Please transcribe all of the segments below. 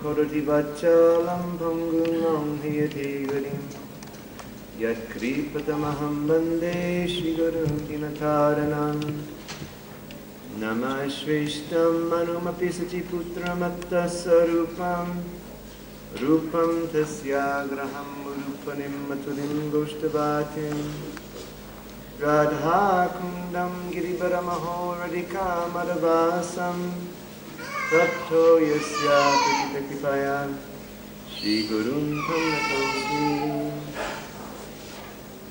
Koroti vachalam bhangumam hiyate garim Yat kripatamaham bande Shri Guru Dinataranam Namah Shveshtam Manumapi Sachiputram Attasarupam Rupam Tasyagraham Urupanim Maturim Goshtavatim Radha Kundam Giribaramaho Radhika Madhavasam Tatto Yasya Kritikipaya Shri Gurun Tamnatosmi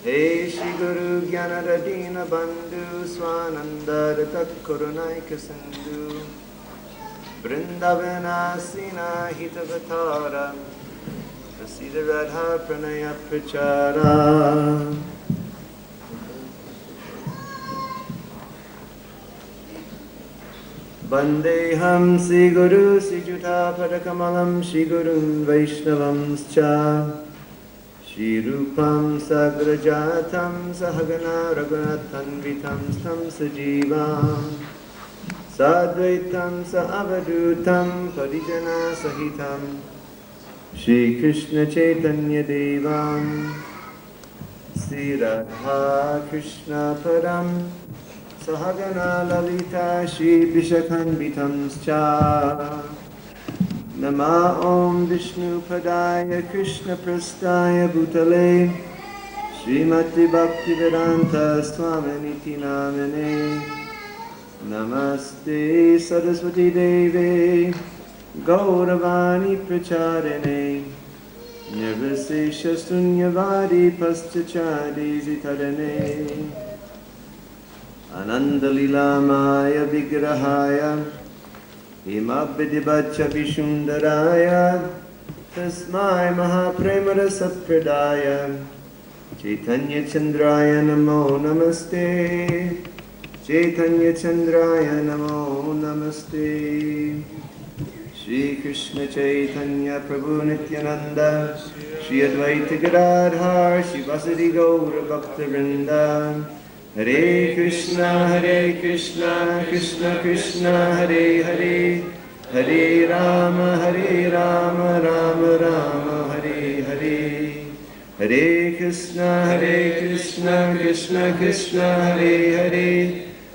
Hey Shri Guru Gyanadadina Bandhu Swananda Datak Korunaika Sindhu Vrindavanasina Hitavatara Prasida Radha Pranaya Prachara Vandeham Sri Guru Sri Juta Padakamalam Shri Gurun Vaishnavamscha Shri Rupam Sagrajatam Sahagana Raghunathanvitam Tam Sajivam Sadvaitam Saavadutam Parijana Sahitam Shri Krishna Chaitanya Devam Sri Radha Krishna Padam Sahagana Lalita Shri Vishakhanvitamscha Nama Om Vishnu Padaya Krishna Prastaya Bhutale Srimati Bhaktivedanta Swaminiti Namane Namaste Saraswati Devi Gauravani Pracharane Nirvisesha Sunyavadi Paschachadi Zitadane Anandalila Maya Vigrahaya Himabhidibhacha Vishundaraya Tasmai Mahapremara Sapradaya Chaitanya Chandraya Namo Namaste Chaitanya Chandraya Namo Namaste Shri Krishna Chaitanya Prabhu Nityananda Shri Advaita Gadadhar Shri Vasadi Gaura Bhakta Vrinda Hare Krishna, Krishna Krishna, Hare Hare, Hare Rama, Rama Rama, Hare Hare. Hare Krishna, Krishna Krishna, Hare Hare,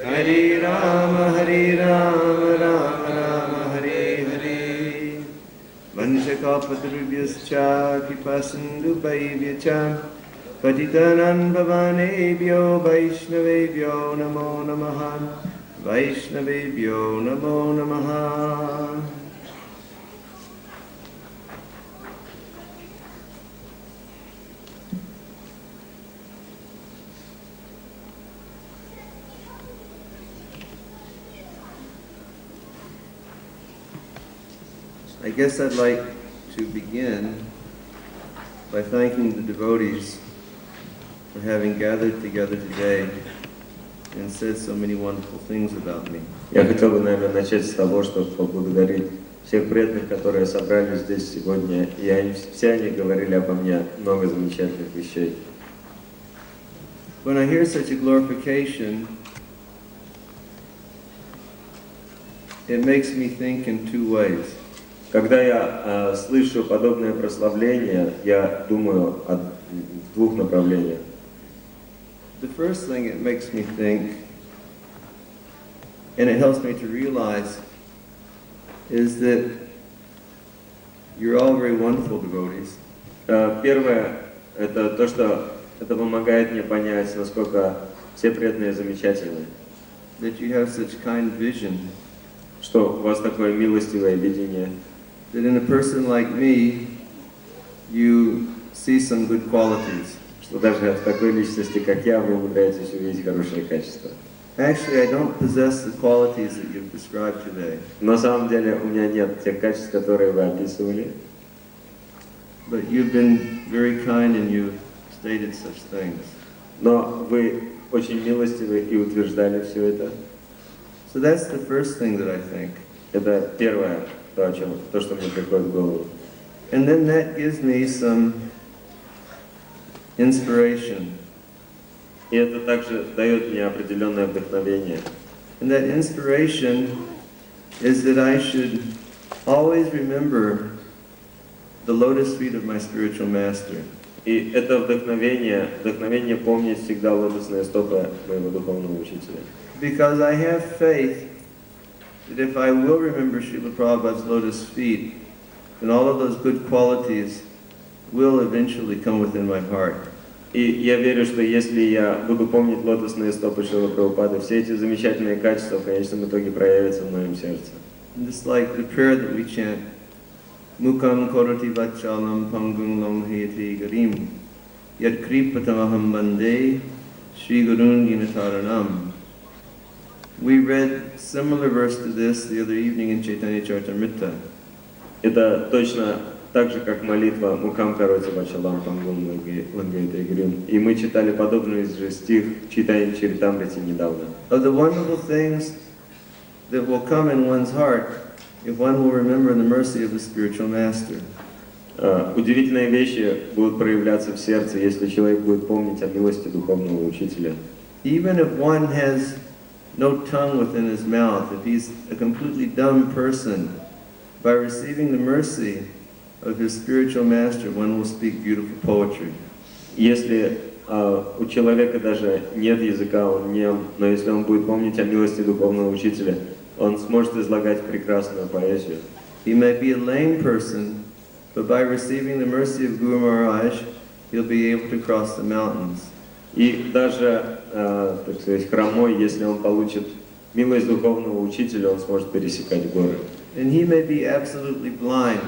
Hare Rama, Rama Rama, Hare Hare. Vanshakapatrubhyascha, Kipasindhu Vaivyacha, Patitanam Bhavanebhyo Vaishnavebhyo Namo Namaha Vaishnavebhyo Namo Namaha I guess I'd like to begin by thanking the devotees for having gathered together today and said so many wonderful things about me. Я хотел бы, наверное, начать с того, чтобы поблагодарить всех преданных, которые собрались здесь сегодня, и все они говорили обо мне много замечательных вещей. When I hear such a glorification, it makes me think in two ways. Когда я слышу подобное прославление, я думаю в двух направлениях. The first thing it makes me think, and it helps me to realize, is that you're all very wonderful devotees. Первое, это то, что это помогает мне понять, насколько все преданные замечательны. That you have such kind vision. Что у вас такое милостивое видение. That in a person like me, you see some good qualities. Что даже в такой личности, как я, вы умудряетесь увидеть хорошие качества. Actually, I don't possess the qualities that you've described today. На самом деле у меня нет тех качеств, которые вы описывали. But you've been very kind and you've stated such things. Но вы очень милостивы и утверждали все это. So that's the first thing that I think. Это первое, то, что мне приходит в голову. And then that gives me some inspiration. И это также дает мне определенное вдохновение. And that inspiration is that I should always remember the lotus feet of my spiritual master. И это вдохновение помнить всегда лотосные стопы моего духовного учителя. Because I have faith that if I will remember Srila Prabhupada's lotus feet, then all of those good qualities will eventually come within my heart. И я верю, что если я буду помнить лотосные стопы Шрилы Прабхупады, все эти замечательные качества в конечном итоге проявятся в моем сердце. And just like the prayer that we chant, Mukam koroti vachalam pangung longhayati garim, yad kripatamaham bande Shri Gurun Ginataranam. We read similar verse to this the other evening in Chaitanya Charitamrita. Это точно так же, как молитва Мукам короти вачалам пангум лангайта грим. И мы читали подобный же стих в Чайтанья Чаритамрите недавно. Of the wonderful things that will come in one's heart if one will remember the mercy of the spiritual master. Удивительные вещи будут проявляться в сердце, если человек будет помнить о милости духовного учителя. Even if one has no tongue within his mouth, if he's a completely dumb person, by receiving the mercy of his spiritual master, one will speak beautiful poetry. Если у человека даже нет языка, он нем, но если он будет помнить о милости духовного учителя, он сможет излагать прекрасную поэзию. He may be a lame person, but by receiving the mercy of Guru Maharaj, he'll be able to cross the mountains. И даже, так сказать, хромой, если он получит милость духовного учителя, он сможет пересекать горы. And he may be absolutely blind,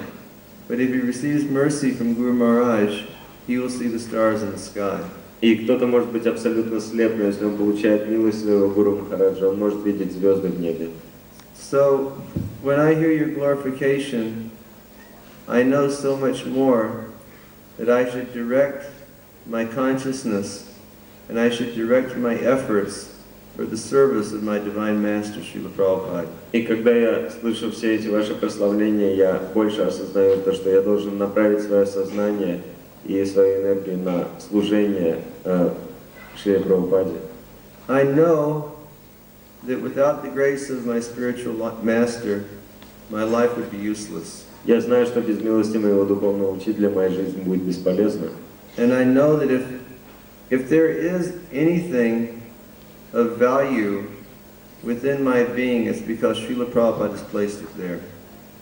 but if he receives mercy from Guru Maharaj, he will see the stars in the sky. И кто-то может быть абсолютно слеп, но если он получает милость своего Гуру Махараджа, он может видеть звезды в небе. So, when I hear your glorification, I know so much more that I should direct my consciousness and I should direct my efforts for the service of my Divine Master, Srila Prabhupada. И когда я слышу все эти ваши прославления, я больше осознаю то, что я должен направить свое сознание и свою энергию на служение Шри Прабхупаде. I know that without the grace of my spiritual master, my life would be useless. Я знаю, что без милости моего духовного учителя моя жизнь будет бесполезна. And I know that if there is anything of value within my being, it's because Srila Prabhupada has placed it there.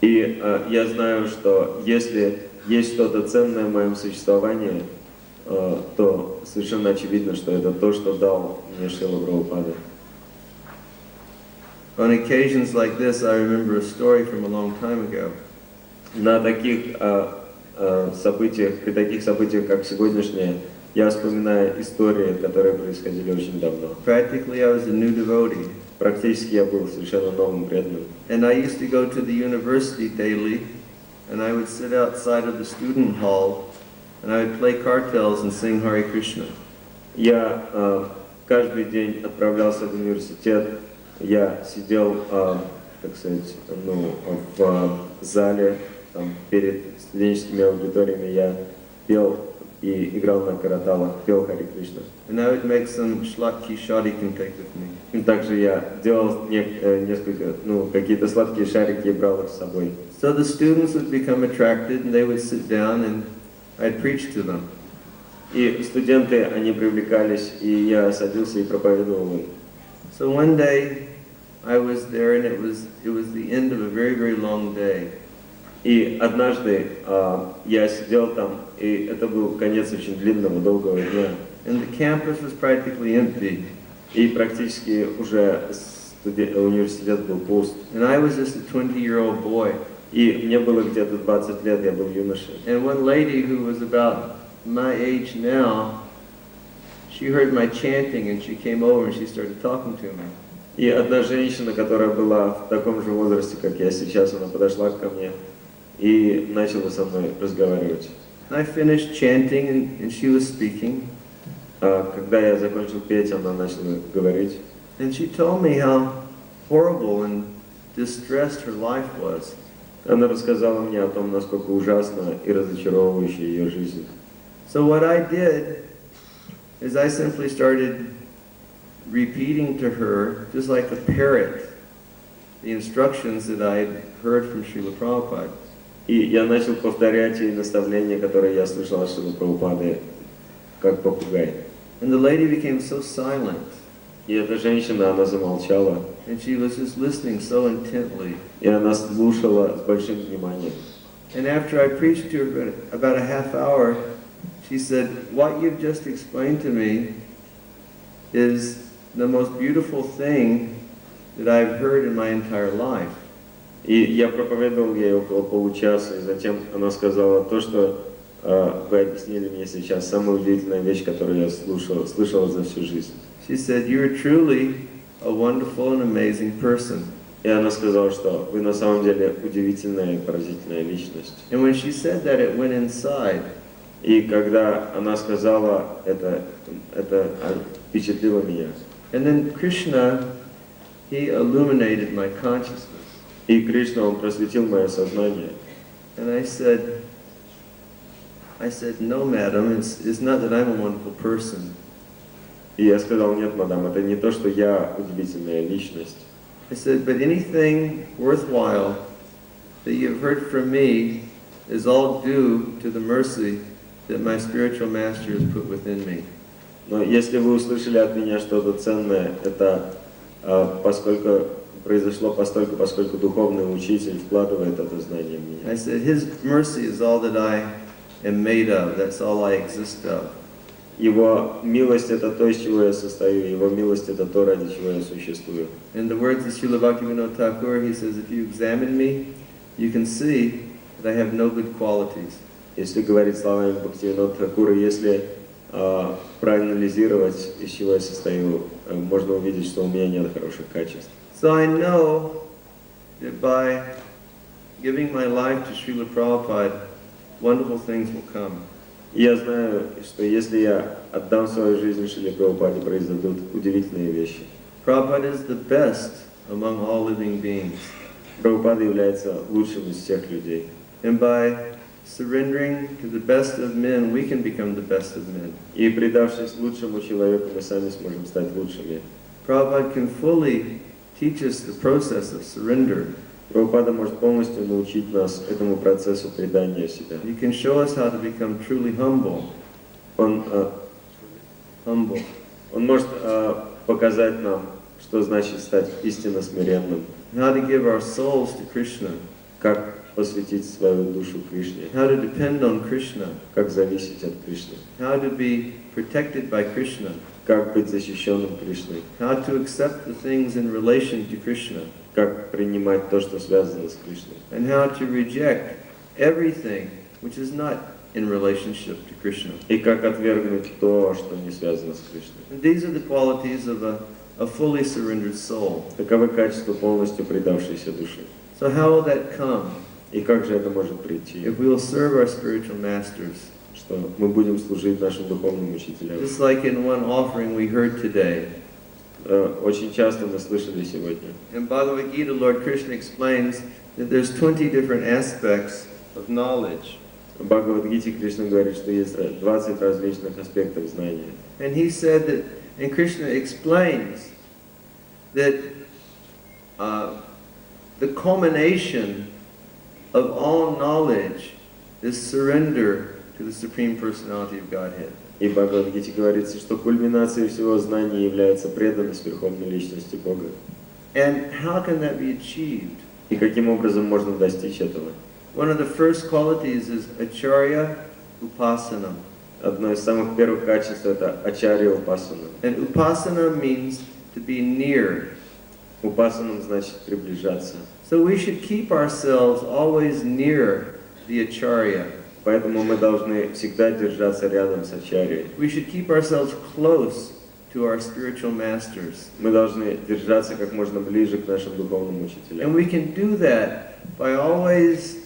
И я знаю, что если есть что-то ценное в моем существовании, то совершенно очевидно, что это то, что дал мне Шрила Прабхупада. On occasions like this, I remember a story from a long time ago. На таких событиях, при таких событиях, как сегодняшнее, я вспоминаю истории, которые происходили очень давно. Practically, I was a new devotee. Практически я был совершенно новым преданным. And I used to go to the university daily, and I would sit outside of the student hall, and I would play cartels and sing Hare Krishna. Я каждый день отправлялся в университет, я сидел, так сказать, в зале, там, перед студенческими аудиториями, я пел и играл на караталах, пел Харе Кришна. And I would make some slatki sharikan take with me. И также я делал несколько, какие-то сладкие шарики и брал их с собой. So the students would become attracted, and they would sit down, and I'd preach to them. И студенты, они привлекались, и я садился и проповедовал им. So one day, I was there, and it was the end of a very, very long day. И однажды я сидел там, и это был конец очень длинного, долгого дня. And the campus was practically empty. И практически уже университет был пуст. And I was just a 20-year-old boy. И мне было где-то 20 лет, я был юношей. And one lady who was about my age now, she heard my chanting, and she came over and she started talking to me. И одна женщина, которая была в таком же возрасте, как я сейчас, она подошла ко мне и начала со мной разговаривать. I finished chanting, and she was speaking. Когда я закончил петь, она начала говорить. And she told me how horrible and distressed her life was. Она рассказала мне о том, насколько ужасна и разочаровывающая ее жизнь. So what I did is I simply started repeating to her, just like a parrot, the instructions that I heard from Srila Prabhupada. И я начал повторять те наставления, которые я слышал от Шрилы Прабхупады, как попугай. And the lady became so silent. И эта женщина, она замолчала, And she was just listening so intently. и она слушала с большим вниманием. And after I preached to her about a half hour, she said, "What you've just explained to me is the most beautiful thing that I've heard in my entire life." И я проповедовал ей около получаса, и затем она сказала то, что вы объяснили мне сейчас, самая удивительная вещь, которую я слышала за всю жизнь. She said, "You're truly a wonderful and amazing person." И она сказала, что вы на самом деле удивительная и поразительная личность. And when she said that, it went inside. И когда она сказала это впечатлило меня. And then Krishna, he illuminated my consciousness. И Кришна, он просветил мое сознание. And I said, "No, madam, it's not that I'm a wonderful person." И я сказал, нет, мадам, это не то, что я удивительная личность. I said, "But anything worthwhile that you've heard from me is all due to the mercy that my spiritual master has put within me." Но если вы услышали от меня что-то ценное, это поскольку духовный учитель вкладывает это знание в меня. I said, "His mercy is all that I am made of. That's all I exist of." Его милость это то, из чего я состою, его милость это то, ради чего я существую. In the words of Srila Bhaktivinoda Thakur, he says, "If you examine me, you can see that I have no good qualities." Если говорить словами Бхактивинода Тхакура, если проанализировать, из чего я состою, можно увидеть, что у меня нет хороших качеств. So I know that by giving my life to Srila Prabhupada, wonderful things will come. Я знаю, что если я отдам свою жизнь Шриле Прабхупаде, произойдут удивительные вещи. Prabhupada is the best among all living beings. Прабхупада является лучшим из всех людей. And by surrendering to the best of men, we can become the best of men. И предавшись лучшему человеку, мы сами сможем стать лучшими. Prabhupada can fully teach us the process of surrender. Прабхупада может полностью научить нас этому процессу предания себя. He can show us how to become truly humble. Он может показать нам, что значит стать истинно смиренным. And how to give our souls to Krishna. Как посвятить свою душу Кришне. How to depend on Krishna. Как зависеть от Кришны. How to be protected by Krishna. Как быть защищенным Кришной. How to accept the things in relation to Krishna. Как принимать то, что связано с Кришной. And how to reject everything which is not in relationship to Krishna. И как отвергнуть то, что не связано с Кришной. And these are the qualities of a fully surrendered soul. Таковы качества полностью предавшейся души. So how will that come? И как же это может прийти? If we will serve our spiritual masters. Что мы будем служить нашим духовным учителям. Just like in one offering we heard today. Очень часто мы слышали сегодня. In Bhagavad Gita, Lord Krishna explains that there's 20 different aspects of knowledge. В Бхагавад-гите Кришна говорит, что есть 20 различных аспектов знания. And he said that, and Krishna explains that the culmination of all knowledge is surrender to the Supreme Personality of Godhead. И в Бхагавад-гите говорится, что кульминацией всего знания является преданность Верховной Личности Бога. And how can that be achieved? И каким образом можно достичь этого? One of the first qualities is acharya upasana. Одно из самых первых качеств это ачарья упасана. And upasana means to be near. Упасанам значит приближаться. So we should keep ourselves always near the acharya. Поэтому мы должны всегда держаться рядом с ачарьей. We should keep ourselves close to our spiritual masters. Мы должны держаться как можно ближе к нашим духовным учителям. And we can do that by always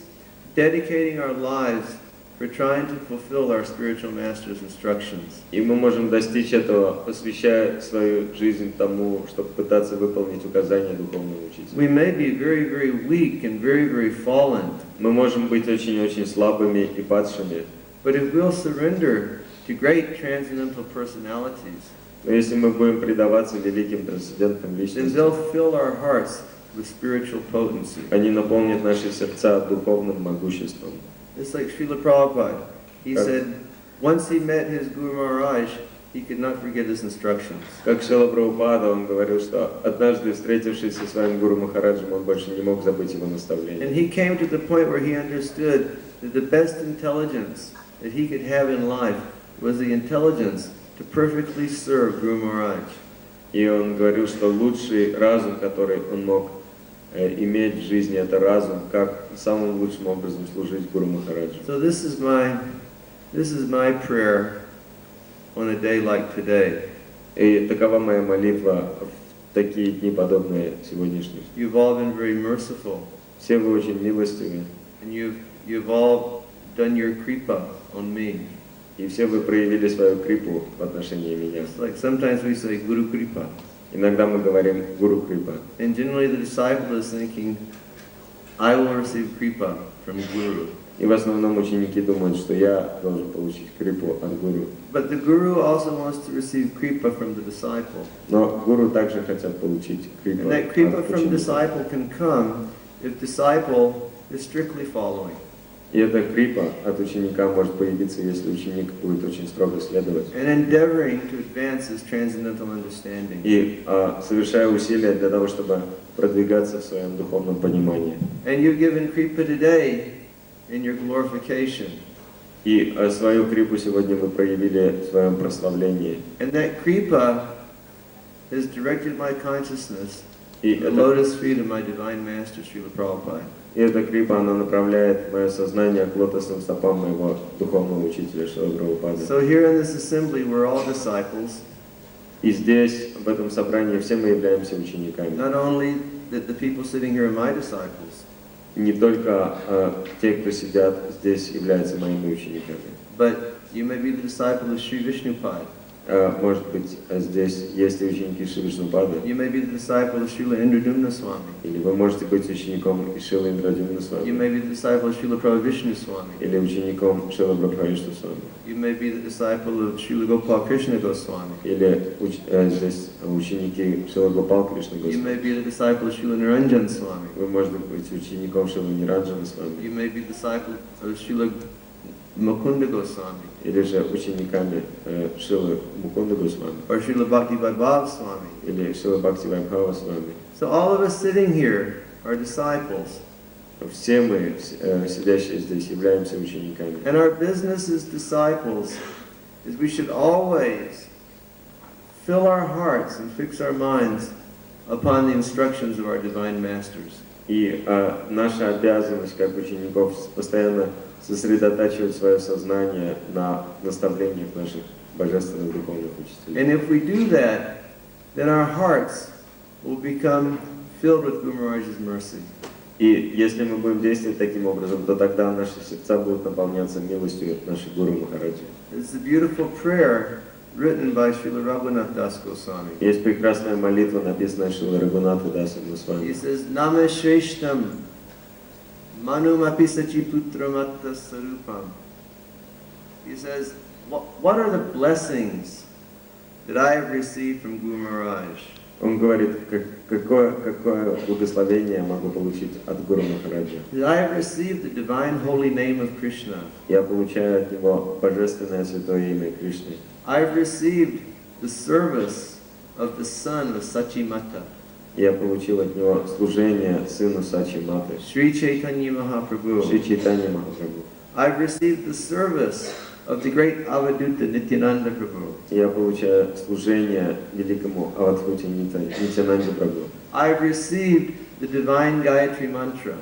dedicating our lives for trying to fulfill our spiritual master's instructions. И мы можем достичь этого, посвящая свою жизнь тому, чтобы пытаться выполнить указания духовного учителя. We may be very, very weak and very, very fallen. Мы можем быть очень-очень слабыми и падшими. But if we'll surrender to great transcendental personalities, Но если мы будем предаваться великим трансцендентным then личностям, they'll fill our hearts with spiritual potency. Они наполнят наши сердца духовным могуществом. It's like Srila Prabhupada. He said, once he met his Guru Maharaj, he could not forget his instructions. Как Шрила Прабхупада, он говорил, что однажды, встретившись со своим Гуру Махараджем, он больше не мог забыть его наставления. And he came to the point where he understood that the best intelligence that he could have in life was the intelligence to perfectly serve Guru Maharaj. И он говорил, что лучший разум, который он мог иметь в жизни, это разум, как самым лучшим образом служить Гуру Махараджу. So this is my prayer on a day like today. И такова моя молитва в такие дни, подобные сегодняшним. You've all been very merciful. Все вы очень милостивы. And you've all done your kripa on me. И все вы проявили свою крипу в отношении меня. It's like sometimes we say Guru Kripa. Иногда мы говорим Гуру Крипа. And generally the disciple is thinking, I will receive kripa from Guru. И в основном ученики думают, что я должен получить крипу от Гуру. But the Guru also wants to receive kripa from the disciple. Но Гуру также хотят получить крипу And that от kripa from ученика. disciple can come if disciple is strictly following. И эта крипа от ученика может появиться, если ученик будет очень строго следовать. And endeavoring to advance his transcendental understanding. И совершая усилия для того, чтобы продвигаться в своем духовном понимании. And you've given kripa today in your glorification. И свою крипу сегодня вы проявили в своем прославлении. And that kripa has directed my consciousness И to the это lotus feet of my divine master, Srila Prabhupada. И эта крипа, она направляет мое сознание к лотосным стопам моего духовного учителя Шрила Прабхупады. So here in this assembly, we're all disciples. И здесь, в этом собрании, все мы являемся учениками. Not only that the people sitting here are my disciples, Не только те, кто сидят здесь, являются моими учениками. but you may be the disciple of Sri Vishnupad. Может быть, здесь есть и ученики Шри Вишнупады. You may be the disciple of Srila Indradumna Swami. Или вы можете быть учеником и Шрилы Индрадюмна You Свами. may be the disciple of Srila Prabhavishnu Swami. Или учеником Шрила Прабхавишну Свами. You may be the disciple of Srila Gopal Krishna Goswami. Или здесь ученики Шрила Гопал Кришны You Госвами. may be the disciple of Srila Niranjan Swami. Вы можете быть учеником Шрила Ниранджана Свами. You may be the disciple of Srila Mukunda Goswami. Или же учениками Шрилы Мукунда Госвами. Or Srila Bhakti Vaibhav Swami. Или Шрила Бхакти Вайбхава Свами. So all of us sitting here are disciples. Все мы, сидящие здесь, являемся учениками. And our business as disciples is we should always fill our hearts and fix our minds upon the instructions of our divine masters. И наша обязанность как учеников постоянно сосредотачивать свое сознание на наставлениях наших божественных духовных учителей. And if we do that, then our hearts will become filled with Guru Maharaj's mercy. И если мы будем действовать таким образом, то тогда наши сердца будут наполняться милостью нашей Гуру Махараджи. It's a beautiful prayer written by Srila Raghunath Das Goswami. Есть прекрасная молитва, написанная Шрилой Рагунатом Дасом Госвами. He says, Nama Shreshtam Manumapi Sachiputramata Sarupam. He says, what are the blessings that I have received from Guru Maharaj? Он говорит, какое благословение я могу получить от Гуру Махараджа. That I have received the divine holy name of Krishna. Я получаю от него божественное святое имя Кришны. I have received the service of the son of Sachimata. Я получил от него служение сыну Сачи Маты, Sri Chaitanya Mahaprabhu. Шри Чайтанья Махапрабху. I've received the service of the great Avaduta Nityananda Prabhu. Я получаю служение великому Авадхути Нитянанде Прабху. I've received the divine Gayatri mantra.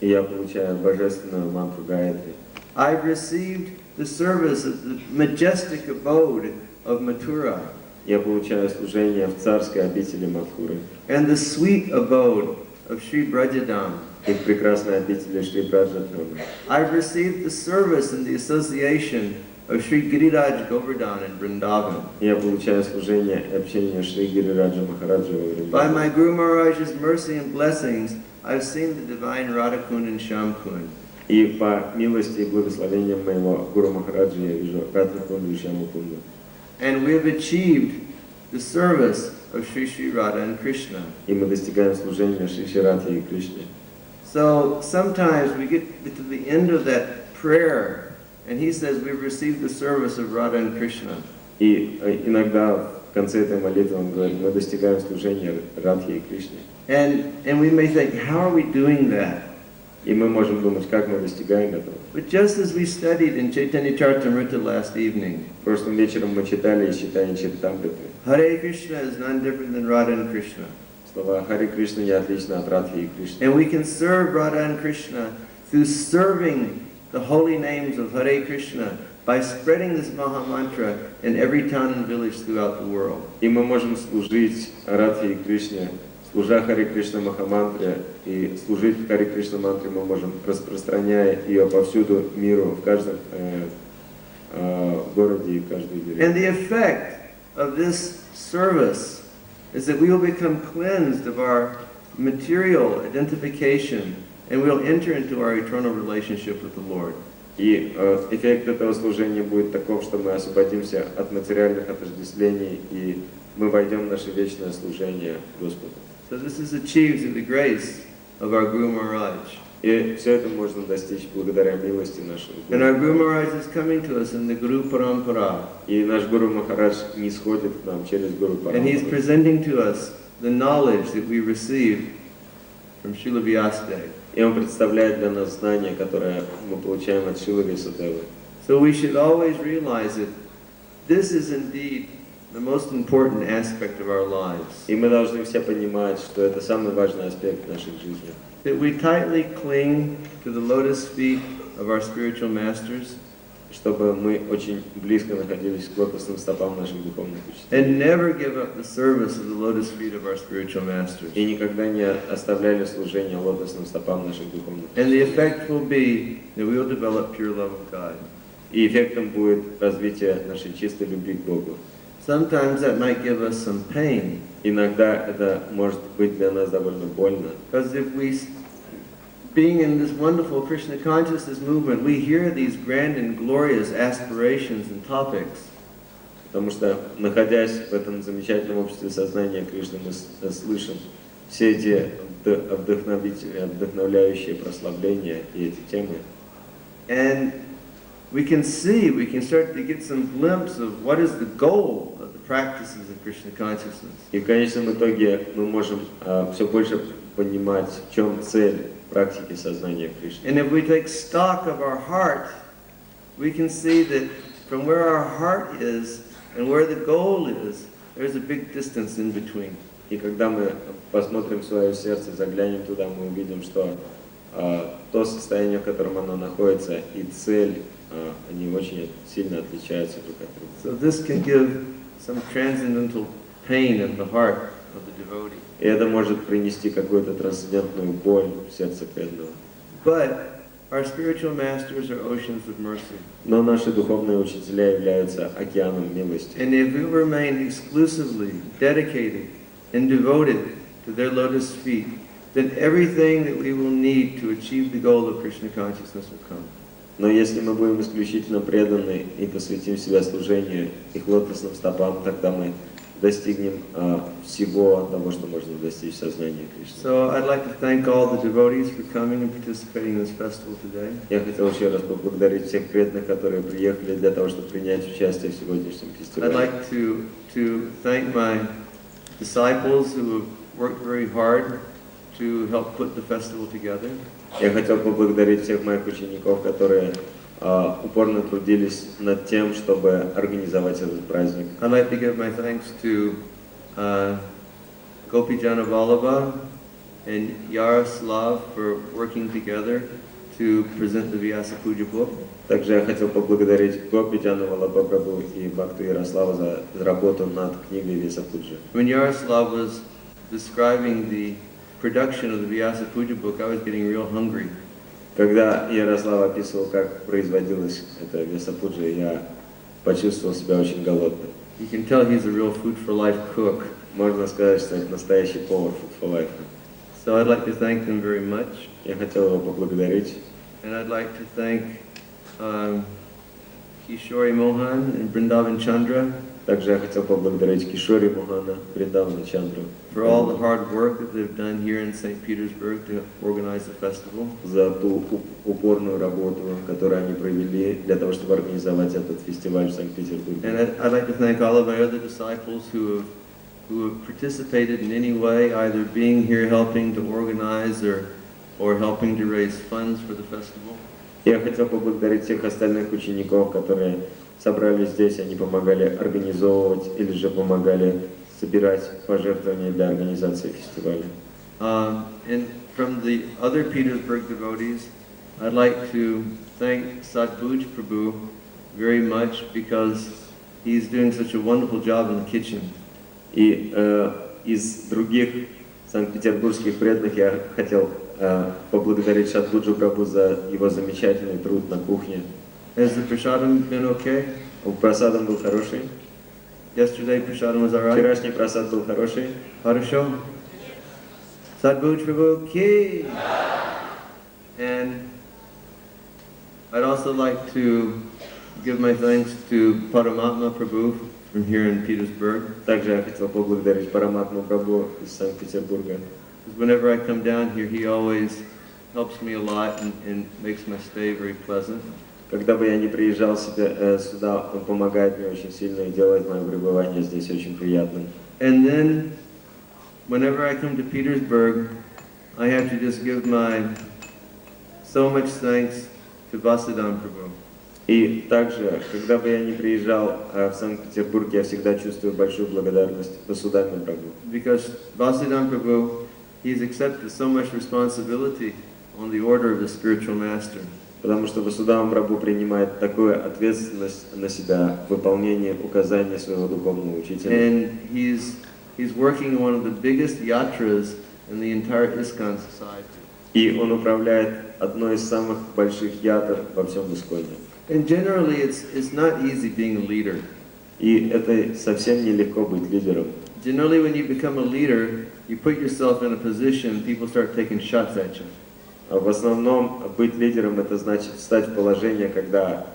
И я получаю божественную мантру Гаятри. I've received the service of the majestic abode of Mathura Я получаю служение в царской обители Мадхуры and the sweet abode of Sri Brajadam. и в прекрасной обители Шри Браджадхама. I've received the service and the association of Sri Giriraj Govardhan in Vrindavan. Я получаю служение и общение Шри Гирираджа Махараджа во By Вриндаване. my Guru Maharaj's mercy and blessings, I've seen the divine Radhakund and Shamkund. И по милости и благословениям моего Гуру Махараджа я вижу Радхакунду и Шьямакунду. And we have achieved the service of Sri Sri Radha and Krishna. И мы достигаем служения Шри Шри Радхе и Кришне. So sometimes we get to the end of that prayer, and he says we've received the service of Radha and Krishna. И иногда в конце этой молитвы он говорит, мы достигаем служения Радхи и Кришне. And we may think, how are we doing that? И мы можем думать, как мы достигаем этого. But just as we studied in Chaitanya Charitamrita last evening, Прошлым вечером мы читали из читания Чаритамриты. Hare Krishna is none different than Radha and Krishna. Слова Хари Кришна не отлично от Радхи и Кришны. And we can serve Radha and Krishna through serving the holy names of Hare Krishna by spreading this Maha Mantra in every town and village throughout the world. И мы можем служить Радхи и Кришне, служа Хари Кришна Махамантре, и служить Хари Кришна Мантре мы можем, распространяя ее повсюду миру, в каждом городе и в каждой деревне. And the effect of this service is that we will become cleansed of our material identification and we'll enter into our eternal relationship with the Lord. И эффект этого служения будет таков, что мы освободимся от материальных отождествлений, и мы войдем в наше вечное служение Господу. So this is achieved through the grace of our Guru Maharaj. И все это можно достичь благодаря милости нашего And Гуру. our Guru Maharaj is coming to us in the Guru Parampara. И наш Гуру Махарадж не сходит к нам через Гуру And he's Парампару. presenting to us the knowledge that we received from Srila Vyasa-dev. И он представляет для нас знания, которые мы получаем от Шилы Вьясадевы. So we should always realize that this is indeed the most important aspect of our lives. И мы должны все понимать, что это самый важный аспект нашей жизни. That we tightly cling to the lotus feet of our spiritual masters Чтобы мы очень близко находились к лотосным стопам наших духовных учителей. and never give up the service of the lotus feet of our spiritual masters. И никогда не оставляли служение лотосным стопам наших духовных And the учителей. effect will be that we will develop pure love of God. И эффектом будет развитие нашей чистой любви к Богу. Sometimes that might give us some pain, Иногда это может быть для нас довольно больно. because if we, being in this wonderful Krishna consciousness movement, we hear these grand and glorious aspirations and topics. Потому что, находясь в этом замечательном обществе сознания Кришны, мы слышим все эти вдохновляющие прославления и эти темы. And we can start to get some glimpse of what is the goal of the practices of Krishna consciousness. И в конечном итоге мы можем все больше понимать, в чем цель практики сознания Кришны. And if we take stock of our heart, we can see that from where our heart is and where the goal is, there's a big distance in between. И когда мы посмотрим в свое сердце, заглянем туда, мы увидим, что то состояние, в котором оно находится, и цель, они очень сильно отличаются друг от друга. So this can give some transcendental pain in the heart of the devotee. И это может принести какую-то трансцендентную боль в сердце преданного. But our spiritual masters are oceans of mercy. Но наши духовные учителя являются океаном милости. And if we remain exclusively dedicated and devoted to their lotus feet, then everything that we will need to achieve the goal of Krishna consciousness will come. Но если мы будем исключительно преданы и посвятим себя служению их лотосным стопам, тогда мы достигнем всего того, что можно достичь сознания Кришны. So I'd like to thank all the devotees for coming and participating in this festival today. Я хотел еще раз поблагодарить всех преданных, которые приехали для того, чтобы принять участие в сегодняшнем I'd фестивале. like to thank my disciples who have worked very hard to help put the festival together. Я хотел поблагодарить всех моих учеников, которые упорно трудились над тем, чтобы организовать этот праздник. I'd like to give my thanks to Gopijana Vallabha and Yaroslav for working together to present the Vyasa-puja book. Также я хотел поблагодарить Гопиджану Валабхапрабху и Бхакту Ярослава за работу над книгой Vyasa-puja. When Yaroslav was describing the production of the Vyasa-puja book, I was getting real hungry. Когда Ярослав описывал, как производилась эта Vyasa-puja, я почувствовал себя очень голодным. You can tell he's a real food for life cook. Можно сказать, что это настоящий повар Food for Life. So I'd like to thank them very much. Я хотел его поблагодарить. And I'd like to thank Kishori Mohan and Brindavan Chandra Также я хотел поблагодарить Кишори Мухана, Бриндавана Чандру for all the hard work that they've done here in St. Petersburg to organize the festival. за ту упорную работу, которую они провели для того, чтобы организовать этот фестиваль в Санкт-Петербурге. And I'd like to thank all of my other disciples who have participated in any way, either being here helping to organize or helping to raise funds for the festival. Я хотел поблагодарить всех остальных учеников, которые собрались здесь, они помогали организовывать или же помогали собирать пожертвования для организации фестиваля. And from the other Petersburg devotees, I'd like to thank Sadbhuj Prabhu very much because he's doing such a wonderful job in the kitchen. И из других санкт-петербургских преданных я хотел поблагодарить Садбуджу Прабhu за его замечательный труд на кухне. Has the prasadam been okay? Прасадом был хороший. Yesterday prasadam was alright? Вчерашний прасад был хороший. Хорошо. Sadbhuj Prabhu ki! And I'd also like to give my thanks to Paramatma Prabhu from here in Petersburg. Также я хотел поблагодарить Параматму Прабhu из Санкт-Петербурга. Because whenever I come down here, he always helps me a lot and makes my stay very pleasant. Когда бы я ни приезжал сюда, он помогает мне очень сильно и делает мое пребывание здесь очень приятным. And then, whenever I come to Petersburg, I have to just give my so much thanks to Vasudam Prabhu. И также, когда бы я ни приезжал в Санкт-Петербург, я всегда чувствую большую благодарность Vasudama Prabhu. Because Vasudam Prabhu, he's accepted so much responsibility on the order of the spiritual master. Потому что Vasudama Prabhu принимает такую ответственность на себя в выполнении указаний своего духовного учителя. And he's working one of the biggest yatras in the entire ISKCON society. И он управляет одной из самых больших ятр во всем Исконе. And generally, it's not easy being a leader. И это совсем нелегко быть лидером. Generally, when you become a leader, you put yourself in a position, people start taking shots at you. В основном быть лидером это значит встать в положение, когда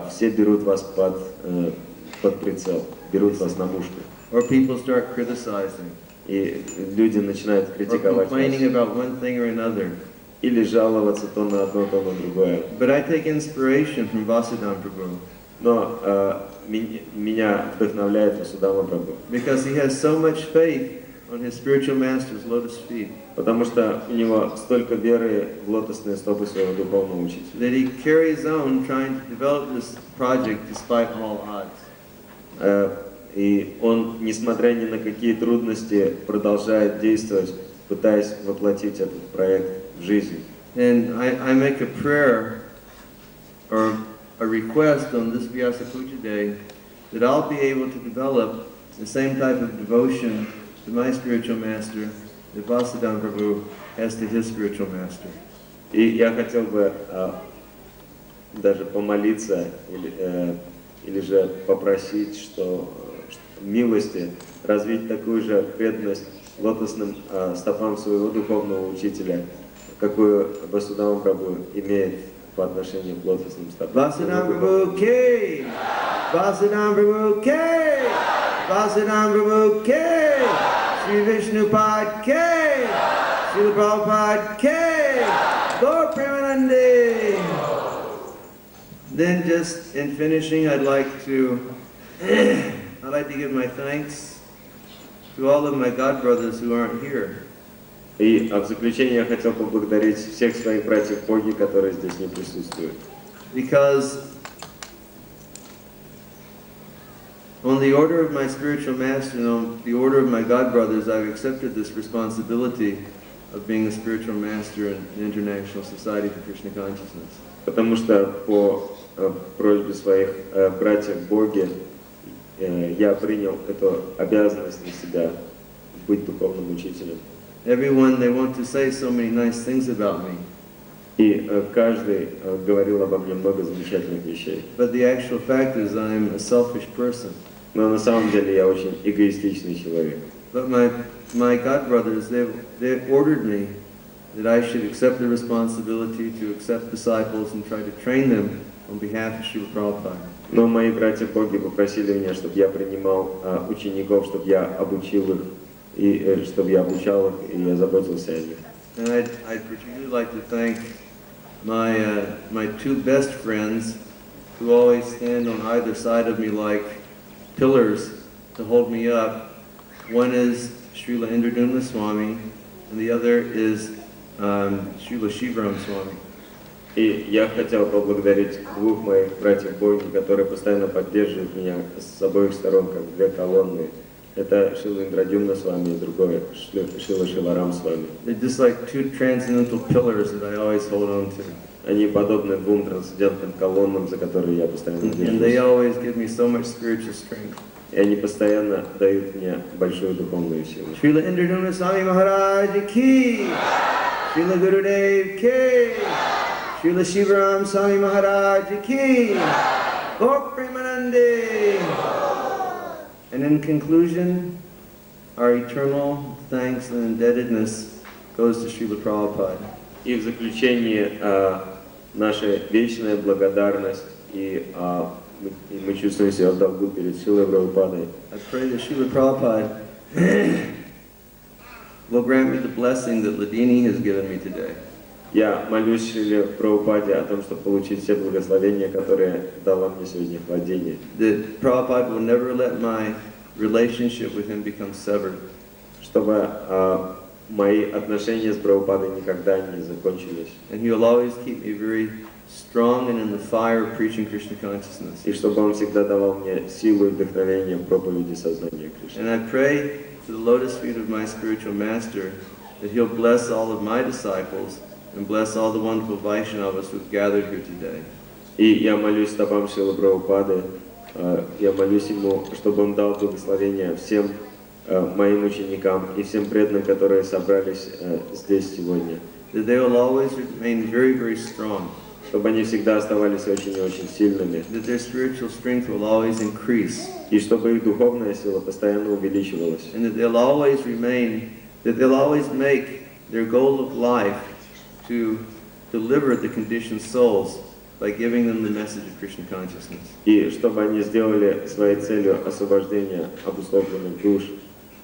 все берут вас под прицел, берут вас на мушку. Or people start criticizing. И люди начинают Or критиковать вас. complaining about one thing or another. Или жаловаться то на одно, то на другое. But I take inspiration from Vasudam Prabhu. Но меня вдохновляет Васудама Прабhu. Because he has so much faith on his spiritual master's lotus feet. Потому что у него столько веры в лотосные стопы своего духовного учителя. That he carries on trying to develop this project despite all odds. И он, несмотря ни на какие трудности, продолжает действовать, пытаясь воплотить этот проект в жизнь. And I make a prayer or a request on this Vyasa-puja day that I'll be able to develop the same type of devotion to my spiritual master that Vasudam Prabhu has to his spiritual master. И я хотел бы даже помолиться или же попросить, что милости развить такую же преданность лотосным стопам своего духовного учителя, какую Васудама Прабhu имеет по отношению к лотосным стопам. Vasudam Prabhu ki! Vasudam Prabhu ki! Vasudam Prabhu ki! Sri Vishnu Pad ki! Srila Prabhupada ki! Gaur Premanande! Then just in finishing, I'd like to give my thanks to all of my God brothers who aren't here. И в заключение я хотел поблагодарить всех своих братьев Боги, которые здесь не присутствуют. Because on the order of my spiritual master and on the order of my God brothers, I've accepted this responsibility of being a spiritual master in the International Society for Krishna Consciousness. Потому что по просьбе своих братьев Боги я принял эту обязанность на себя быть духовным учителем. Everyone, they want to say so many nice things about me. И каждый говорил обо мне много замечательных вещей. But the actual fact is I'm a selfish person. Но на самом деле я очень эгоистичный человек. But my God brothers, they ordered me that I should accept the responsibility to accept disciples and try to train them on behalf of Srila Prabhupada. Но мои братья-боги попросили меня, чтобы я принимал учеников, чтобы я обучил их, и чтобы я обучал их, и я заботился о них. And I'd particularly like to thank my two best friends who always stand on either side of me like pillars to hold me up. One is Srila Indradumna Swami, and the other is Srila Shivaram Swami. И я хотел поблагодарить двух моих братьев-боги, которые постоянно поддерживают меня с обоих сторон, как две колонны. Это Шрила Индрадюмна Свами и другой Шрила Шиварам Свами. They're just like two transcendental pillars that I always hold on to. Они подобны двум трансцендентным колоннам, за которые я постоянно держусь. And they always give me so much spiritual strength. И они постоянно дают мне большую духовную силу. Srila Indradumna Swami Maharaj ki, Srila Gurudev ki, Srila Shivaram Swami Maharaj ki, Bhok Premanande. And in conclusion, our eternal thanks and indebtedness goes to Srila Prabhupada. И в заключение наша вечная благодарность, и мы чувствуем себя в долгу перед Шрилой Прабхупадой. I pray that Srila Prabhupada will grant me the blessing that Ladini has given me today. Я молюсь Шриле Прабхупаде о том, чтобы получить все благословения, которые дала мне сегодня владение. That Prabhupada will never let my relationship with him become severed. Чтобы мои отношения с Прабхупадой никогда не закончились. And he will always keep me very strong and in the fire of preaching Krishna consciousness. И чтобы он всегда давал мне силу и вдохновение в проповеди сознания Кришны. And I pray to the lotus feet of my spiritual master that he'll bless all of my disciples and bless all the wonderful Vaishnavas who've gathered here today. И я молюсь стопам Шрилы Прабхупады, я молюсь ему, чтобы он дал благословение всем моим ученикам и всем преданным, которые собрались здесь сегодня. That they will always remain very, very strong. Чтобы они всегда оставались очень и очень сильными. That their spiritual strength will always increase. И чтобы их духовная сила постоянно увеличивалась. And that they'll always remain, that they'll always make their goal of life to deliver the conditioned souls by giving them the message of Krishna consciousness. И чтобы они сделали своей целью освобождение обусловленных душ,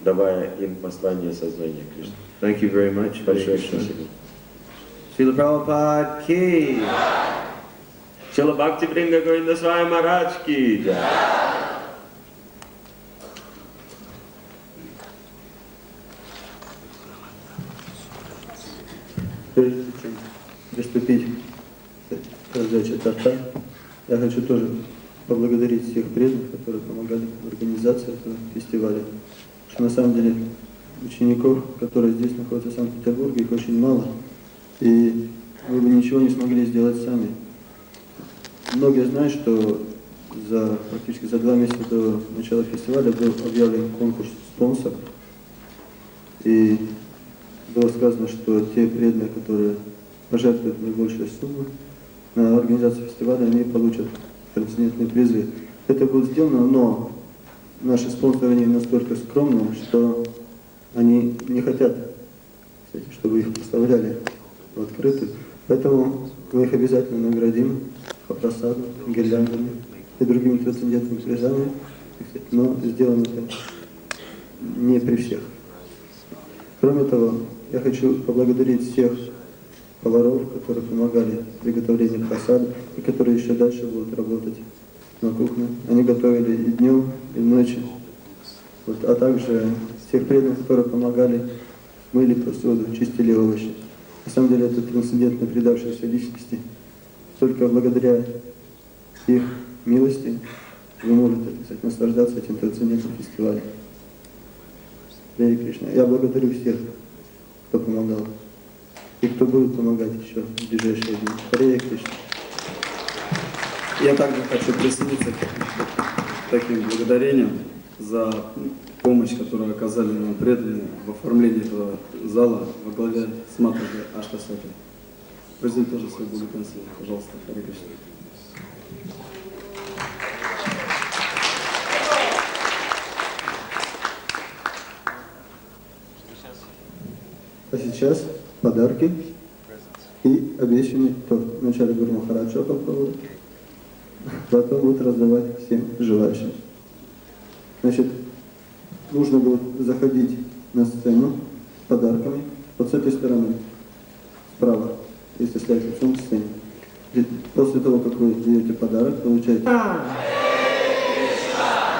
давая им послание сознания Кришны. Thank you very much. Большое спасибо. Srila Prabhupada ki. Шрила Бхакти Бхринги Говинда Swami Maharaj ki. Прежде чем приступить к раздаче торта, я хочу тоже поблагодарить всех преданных, которые помогали в организации этого фестиваля. Потому что на самом деле учеников, которые здесь находятся в Санкт-Петербурге, их очень мало, и вы бы ничего не смогли сделать сами. Многие знают, что практически за 2 месяца до начала фестиваля был объявлен конкурс спонсоров, и было сказано, что те преданные, которые пожертвуют наибольшую сумму на организацию фестиваля, они получат трансцендентные призы. Это будет сделано, но наши спонсоры не настолько скромны, что они не хотят, чтобы их поставляли в открытую. Поэтому мы их обязательно наградим хапрасаду, гирляндами и другими трансцендентными призами, но сделаем это не при всех. Кроме того, я хочу поблагодарить всех поваров, которые помогали в приготовлении просады и которые еще дальше будут работать на кухне. Они готовили и днем, и ночью. А также всех преданных, которые помогали, мыли посуду, чистили овощи. На самом деле это трансцендентно предавшиеся личности. Только благодаря их милости вы можете, так сказать, наслаждаться этим трансцендентным фестивалем. Харе Кришна. Я благодарю всех, кто помогал, и кто будет помогать еще в ближайшие дни. Харе Кришна. Я также хочу присоединиться к таким благодарениям за помощь, которую оказали нам преданные в оформлении этого зала во главе с Матаджи Аштасати. Президент тоже свой благословение, пожалуйста, Харе Кришна. А сейчас подарки и обещанный, кто вначале Гуру Махараджа попробует, потом будут раздавать всем желающим. Значит, нужно будет заходить на сцену с подарками. Вот с этой стороны, справа, если стоять лицом к сцене. После того, как вы даете подарок, получаете...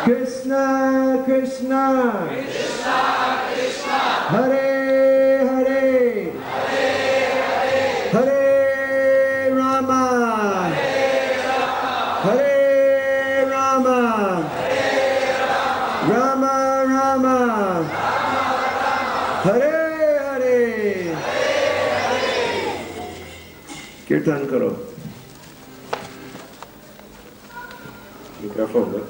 Кришна, Кришна, Кришна, Кришна, Харе, Харе, Харе, Харе Рама, Харе Рама, Рама Рама, Харе Харе. Kirtan karo. Микрофон, да?